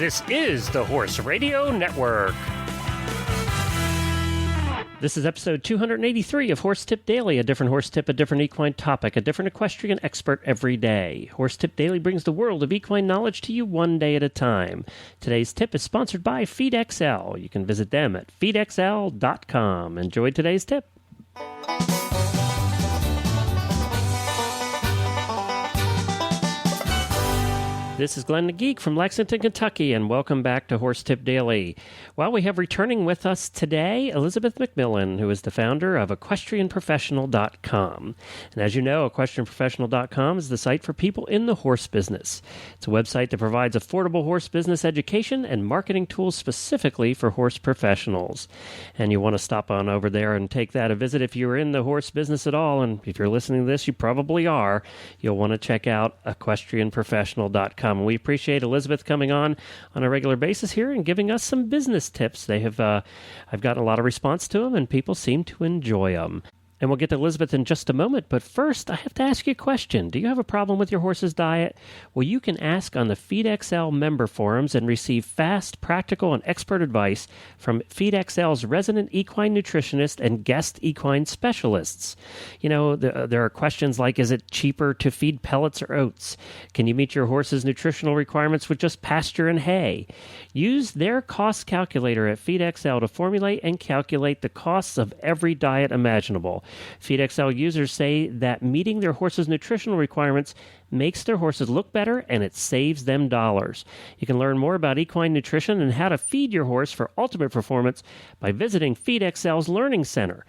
This is the Horse Radio Network. This is episode 283 of Horse Tip Daily, a different horse tip, a different equine topic, a different equestrian expert every day. Horse Tip Daily brings the world of equine knowledge to you one day at a time. Today's tip is sponsored by FeedXL. You can visit them at feedxl.com. Enjoy today's tip. This is Glenn the Geek from Lexington, Kentucky, and welcome back to Horse Tip Daily. Well, we have returning with us today Elisabeth McMillan, who is the founder of EquestrianProfessional.com. And as you know, EquestrianProfessional.com is the site for people in the horse business. It's a website that provides affordable horse business education and marketing tools specifically for horse professionals. And you want to stop on over there and take that a visit if you're in the horse business at all. And if you're listening to this, you probably are. You'll want to check out EquestrianProfessional.com. We appreciate Elisabeth coming on a regular basis here and giving us some business tips. They have, I've gotten a lot of response to them, and people seem to enjoy them. And we'll get to Elisabeth in just a moment, but first I have to ask you a question. Do you have a problem with your horse's diet? Well, you can ask on the FeedXL member forums and receive fast, practical, and expert advice from FeedXL's resident equine nutritionist and guest equine specialists. You know, there are questions like, is it cheaper to feed pellets or oats? Can you meet your horse's nutritional requirements with just pasture and hay? Use their cost calculator at FeedXL to formulate and calculate the costs of every diet imaginable. FeedXL users say that meeting their horse's nutritional requirements makes their horses look better and it saves them dollars. You can learn more about equine nutrition and how to feed your horse for ultimate performance by visiting FeedXL's Learning Center.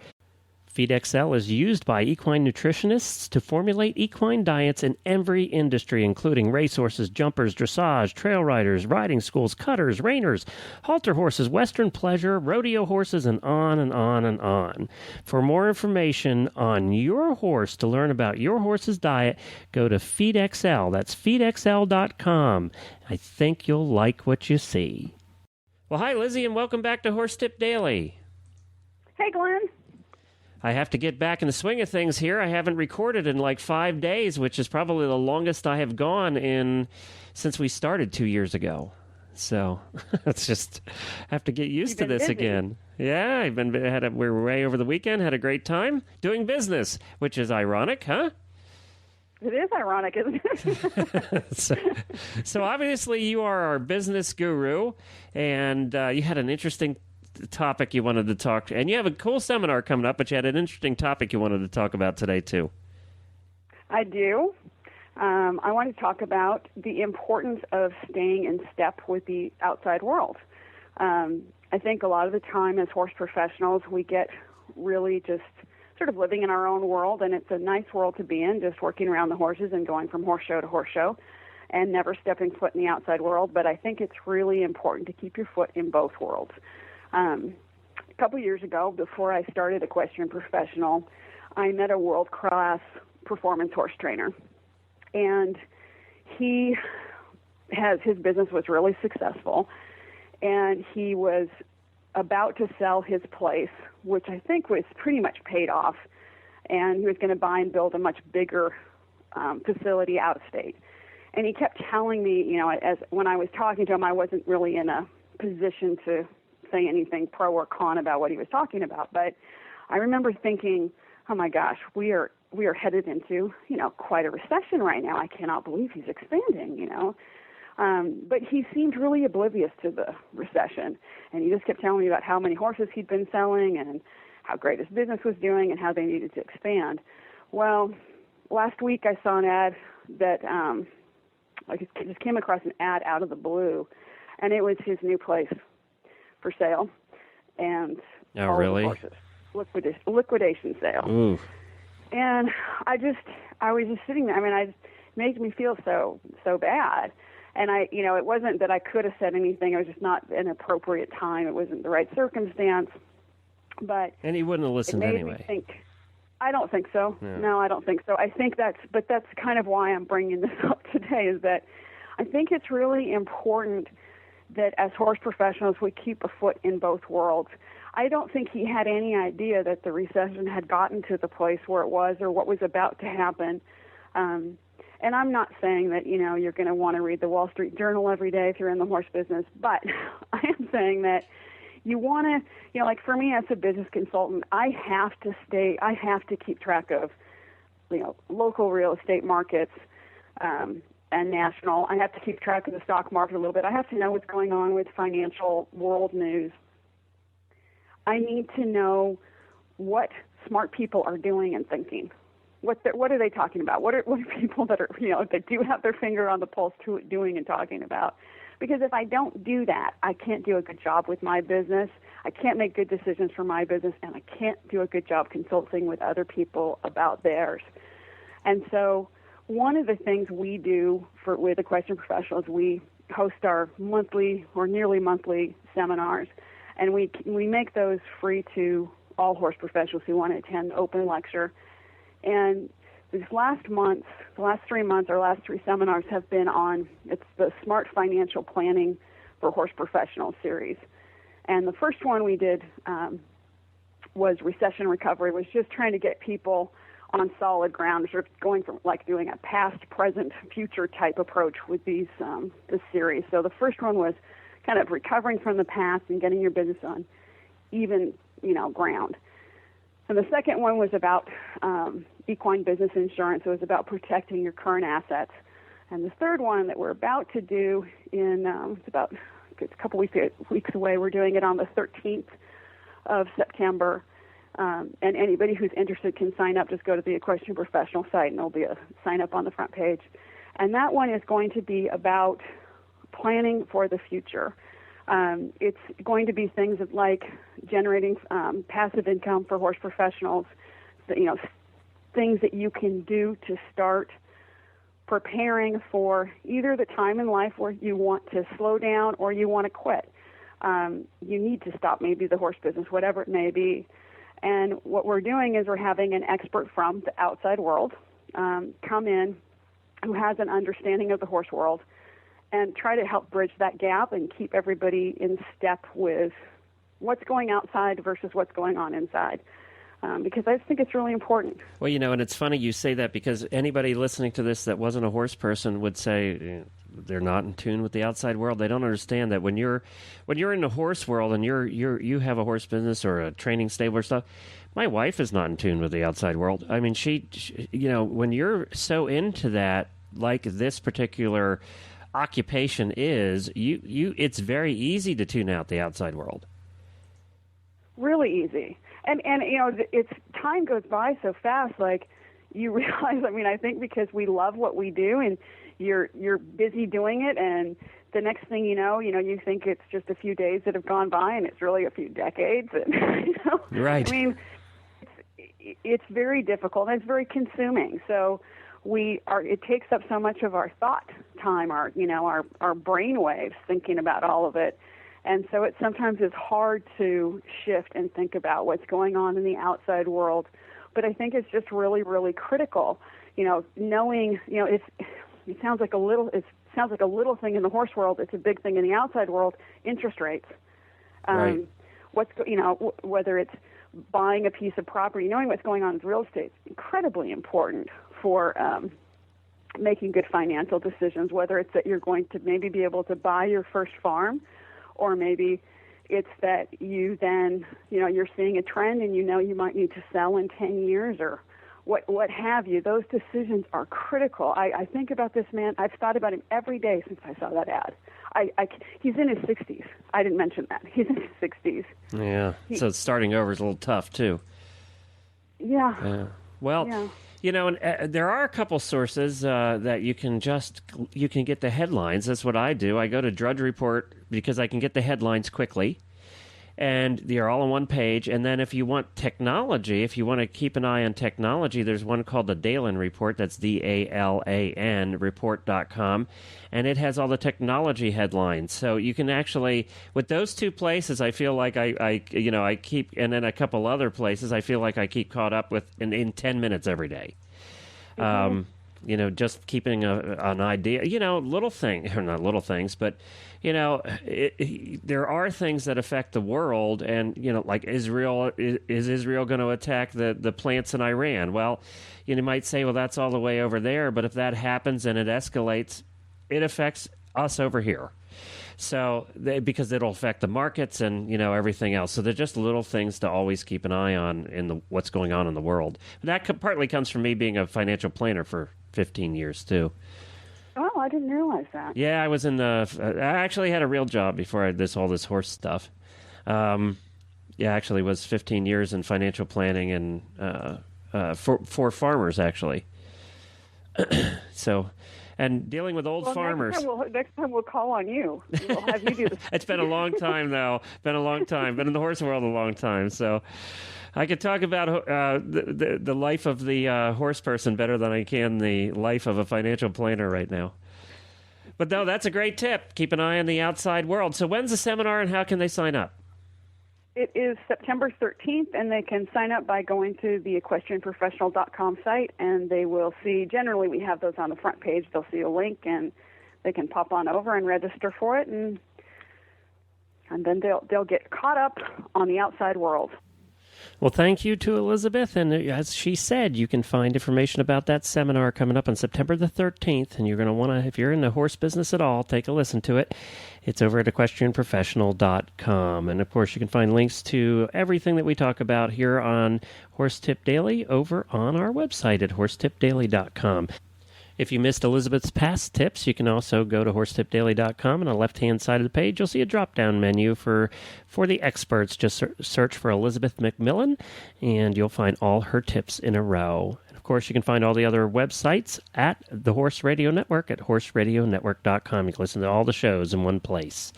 FeedXL is used by equine nutritionists to formulate equine diets in every industry, including racehorses, jumpers, dressage, trail riders, riding schools, cutters, reiners, halter horses, western pleasure, rodeo horses, and on and on and on. For more information on your horse, to learn about your horse's diet, go to FeedXL. That's feedxl.com. I think you'll like what you see. Well, hi, Lizzie, and welcome back to Horse Tip Daily. Hey, Glenn. I have to get back in the swing of things here. I haven't recorded in like 5 days, which is probably the longest I have gone in since we started 2 years ago. So it's just have to get used to this again. Yeah, we were away over the weekend, had a great time doing business, which is ironic, huh? It is ironic, isn't it? so obviously you are our business guru, and you had an interesting topic you wanted to talk, and you have a cool seminar coming up, but you had an interesting topic you wanted to talk about today too. I do. I want to talk about the importance of staying in step with the outside world. I think a lot of the time as horse professionals, we get really just sort of living in our own world, and it's a nice world to be in, just working around the horses and going from horse show to horse show and never stepping foot in the outside world. But I think it's really important to keep your foot in both worlds. A couple years ago, before I started Equestrian Professional, I met a world-class performance horse trainer, and his business was really successful, and he was about to sell his place, which I think was pretty much paid off, and he was going to buy and build a much bigger facility out of state. And he kept telling me, you know, when I was talking to him, I wasn't really in a position to say anything pro or con about what he was talking about, but I remember thinking, oh my gosh, we are headed into, you know, quite a recession right now. I cannot believe he's expanding, you know. But he seemed really oblivious to the recession, and he just kept telling me about how many horses he'd been selling and how great his business was doing and how they needed to expand. Well, last week I saw an ad that I just came across an ad out of the blue, and it was his new place for sale, and all really? the horses, liquidation sale. Ooh. And I was just sitting there. I mean, it made me feel so bad. And it wasn't that I could have said anything. It was just not an appropriate time. It wasn't the right circumstance. But and he wouldn't have listened anyway. I don't think so. No, I don't think so. I think that's kind of why I'm bringing this up today, is that I think it's really important that as horse professionals we keep a foot in both worlds. I don't think he had any idea that the recession had gotten to the place where it was or what was about to happen. And I'm not saying that, you're going to want to read the Wall Street Journal every day if you're in the horse business, but I am saying that you want to, like for me as a business consultant, I have to keep track of, local real estate markets, and national. I have to keep track of the stock market a little bit. I have to know what's going on with financial world news. I need to know what smart people are doing and thinking. What are they talking about? What are people that are, that do have their finger on the pulse doing and talking about? Because if I don't do that, I can't do a good job with my business. I can't make good decisions for my business, and I can't do a good job consulting with other people about theirs. And so one of the things we do with Equestrian Professionals, we host our monthly or nearly monthly seminars, and we make those free to all horse professionals who want to attend open lecture. And these last 3 months, our last 3 seminars have been on, it's the Smart Financial Planning for Horse Professionals series. And the first one we did was recession recovery, was just trying to get people on solid ground, sort of going from like doing a past, present, future type approach with this series. So the first one was kind of recovering from the past and getting your business on even, ground. And the second one was about equine business insurance. It was about protecting your current assets. And the third one that we're about to do it's a couple weeks away. We're doing it on the 13th of September. And anybody who's interested can sign up. Just go to the Equestrian Professional site, and there'll be a sign up on the front page. And that one is going to be about planning for the future. It's going to be things like generating passive income for horse professionals, things that you can do to start preparing for either the time in life where you want to slow down or you want to quit. You need to stop maybe the horse business, whatever it may be. And what we're doing is we're having an expert from the outside world come in who has an understanding of the horse world and try to help bridge that gap and keep everybody in step with what's going outside versus what's going on inside. Because I just think it's really important. Well, and it's funny you say that, because anybody listening to this that wasn't a horse person would say they're not in tune with the outside world. They don't understand that when you're in the horse world and you have a horse business or a training stable or stuff. My wife is not in tune with the outside world. I mean, she when you're so into that, like this particular occupation is, it's very easy to tune out the outside world. Really easy. And it's time goes by so fast. Like you realize, I think because we love what we do, and you're busy doing it, and the next thing you know, you think it's just a few days that have gone by, and it's really a few decades. And right. It's very difficult, and it's very consuming. So it takes up so much of our thought time, our brain waves thinking about all of it. And so it sometimes is hard to shift and think about what's going on in the outside world. But I think it's just really, really critical, knowing, it sounds like a little thing in the horse world. It's a big thing in the outside world. Interest rates. Right. Whether it's buying a piece of property, knowing what's going on with real estate is incredibly important for making good financial decisions, whether it's that you're going to maybe be able to buy your first farm, or maybe it's that you then, you're seeing a trend and you might need to sell in 10 years or what have you. Those decisions are critical. I think about this man. I've thought about him every day since I saw that ad. He's in his 60s. I didn't mention that. He's in his 60s. Yeah. So starting over is a little tough, too. Yeah. Well, yeah. and there are a couple sources that you can get the headlines. That's what I do. I go to Drudge Report because I can get the headlines quickly, and they're all on one page. And then if you want technology, if you want to keep an eye on technology, there's one called the Dalan Report. That's DALAN report.com, and it has all the technology headlines. So you can actually, with those two places, I feel like I keep, and then a couple other places, I feel like I keep caught up with in 10 minutes every day. Mm-hmm. just keeping an idea, little thing, or not little things, but, there are things that affect the world. And, like Israel, is Israel going to attack the plants in Iran? Well, you might say, well, that's all the way over there. But if that happens and it escalates, it affects us over here. So because it'll affect the markets and, everything else. So they're just little things to always keep an eye on in what's going on in the world. That partly comes from me being a financial planner for 15 years, too. Oh, I didn't realize that. Yeah, I actually had a real job before all this horse stuff. Actually was 15 years in financial planning and for farmers, actually. So... And dealing with old farmers. Next time we'll call on you. We'll have you do this. It's been a long time, though. Been a long time. Been in the horse world a long time. So I could talk about the life of the horse person better than I can the life of a financial planner right now. But no, that's a great tip. Keep an eye on the outside world. So when's the seminar and how can they sign up? It is September 13th, and they can sign up by going to the equestrianprofessional.com site, and they will see, generally we have those on the front page, they'll see a link, and they can pop on over and register for it, and then they'll get caught up on the outside world. Well, thank you to Elisabeth, and as she said, you can find information about that seminar coming up on September the 13th, and you're going to want to, if you're in the horse business at all, take a listen to it. It's over at equestrianprofessional.com, and of course, you can find links to everything that we talk about here on Horse Tip Daily over on our website at horsetipdaily.com. If you missed Elisabeth's past tips, you can also go to horsetipdaily.com, and on the left-hand side of the page, you'll see a drop-down menu for the experts. Just search for Elisabeth McMillan, and you'll find all her tips in a row. And of course, you can find all the other websites at the Horse Radio Network at horseradionetwork.com. You can listen to all the shows in one place.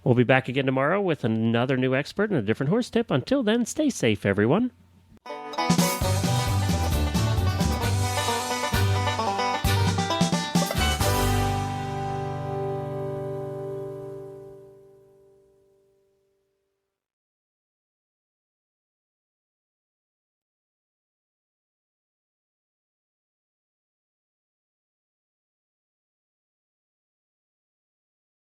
We'll be back again tomorrow with another new expert and a different horse tip. Until then, stay safe, everyone.